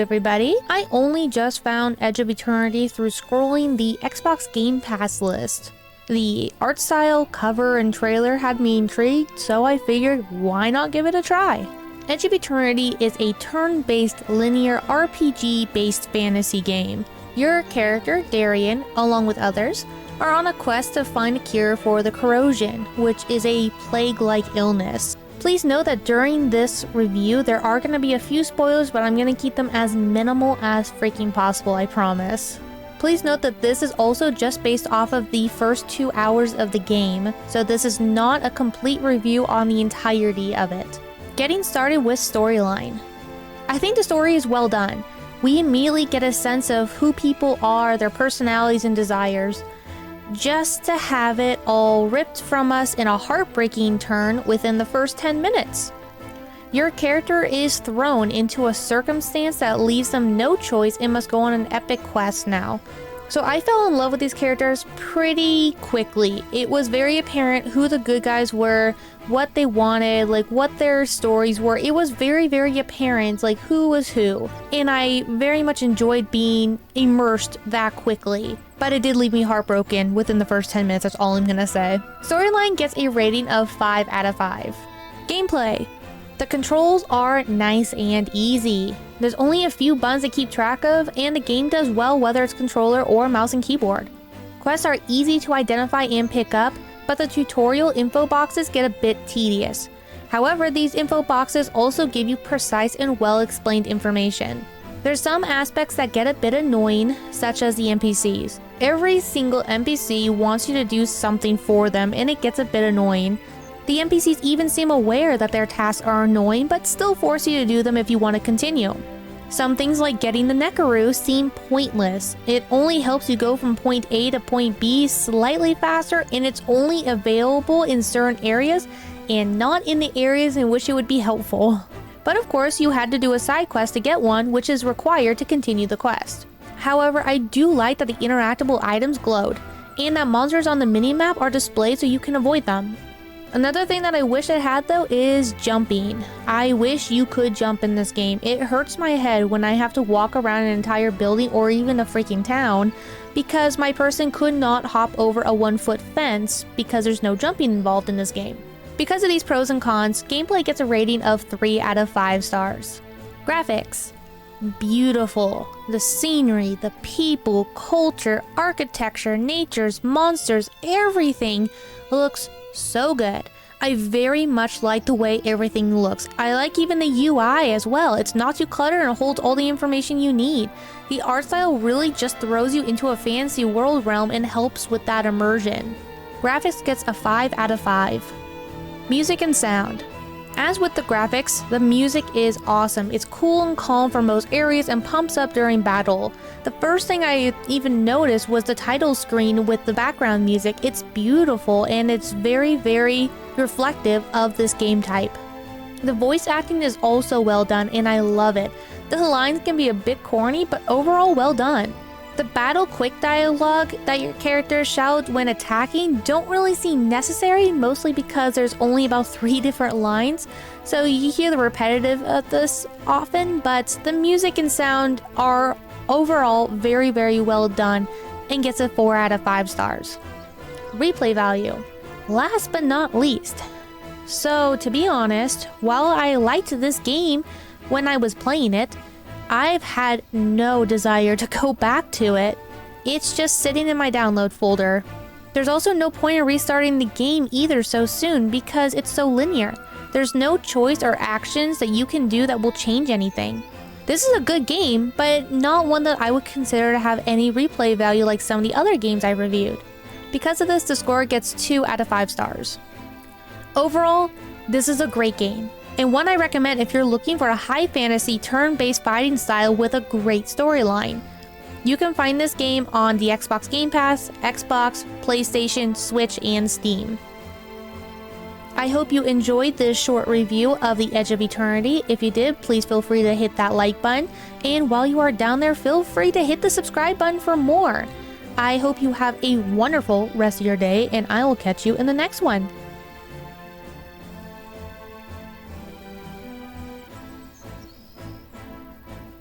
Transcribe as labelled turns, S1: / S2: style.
S1: everybody. I only just found Edge of Eternity through scrolling the Xbox Game Pass list. The art style, cover, and trailer had me intrigued, so I figured why not give it a try. Edge of Eternity is a turn-based linear RPG-based fantasy game. Your character, Darian, along with others, are on a quest to find a cure for the corrosion, which is a plague-like illness. Please note that during this review, there are going to be a few spoilers, but I'm going to keep them as minimal as freaking possible, I promise. Please note that this is also just based off of the first 2 hours of the game, so this is not a complete review on the entirety of it. Getting started with storyline. I think the story is well done. We immediately get a sense of who people are, their personalities and desires, just to have it all ripped from us in a heartbreaking turn within the first 10 minutes. Your character is thrown into a circumstance that leaves them no choice and must go on an epic quest now. So I fell in love with these characters pretty quickly. It was very apparent who the good guys were, what they wanted, like what their stories were. It was very, very apparent like who was who. And I very much enjoyed being immersed that quickly. But it did leave me heartbroken within the first 10 minutes, that's all I'm gonna say. Storyline gets a rating of 5 out of 5. Gameplay. The controls are nice and easy. There's only a few buttons to keep track of, and the game does well whether it's controller or mouse and keyboard. Quests are easy to identify and pick up, but the tutorial info boxes get a bit tedious. However, these info boxes also give you precise and well-explained information. There's some aspects that get a bit annoying, such as the NPCs. Every single NPC wants you to do something for them, and it gets a bit annoying. The NPCs even seem aware that their tasks are annoying, but still force you to do them if you want to continue. Some things like getting the Nekaru seem pointless. It only helps you go from point A to point B slightly faster, and it's only available in certain areas and not in the areas in which it would be helpful. But of course, you had to do a side quest to get one, which is required to continue the quest. However, I do like that the interactable items glowed, and that monsters on the minimap are displayed so you can avoid them. Another thing that I wish it had though is jumping. I wish you could jump in this game. It hurts my head when I have to walk around an entire building or even a freaking town because my person could not hop over a 1-foot fence because there's no jumping involved in this game. Because of these pros and cons, gameplay gets a rating of 3 out of 5 stars. Graphics. Beautiful. The scenery, the people, culture, architecture, natures, monsters, everything looks so good. I very much like the way everything looks. I like even the UI as well. It's not too cluttered and holds all the information you need. The art style really just throws you into a fantasy world realm and helps with that immersion. Graphics gets a 5 out of 5. Music and sound. As with the graphics, the music is awesome. It's cool and calm for most areas and pumps up during battle. The first thing I even noticed was the title screen with the background music. It's beautiful and it's very, very reflective of this game type. The voice acting is also well done and I love it. The lines can be a bit corny, but overall well done. The battle quick dialogue that your character shouts when attacking don't really seem necessary, mostly because there's only about 3 different lines, so you hear the repetitive of this often, but the music and sound are overall very, very well done and gets a 4 out of 5 stars. Replay value. Last but not least. So to be honest, while I liked this game when I was playing it, I've had no desire to go back to it. It's just sitting in my download folder. There's also no point in restarting the game either so soon because it's so linear. There's no choice or actions that you can do that will change anything. This is a good game, but not one that I would consider to have any replay value like some of the other games I reviewed. Because of this, the score gets 2 out of 5 stars. Overall, this is a great game, and one I recommend if you're looking for a high fantasy turn-based fighting style with a great storyline. You can find this game on the Xbox Game Pass, Xbox, PlayStation, Switch, and Steam. I hope you enjoyed this short review of The Edge of Eternity. If you did, please feel free to hit that like button, and while you are down there, feel free to hit the subscribe button for more. I hope you have a wonderful rest of your day, and I will catch you in the next one.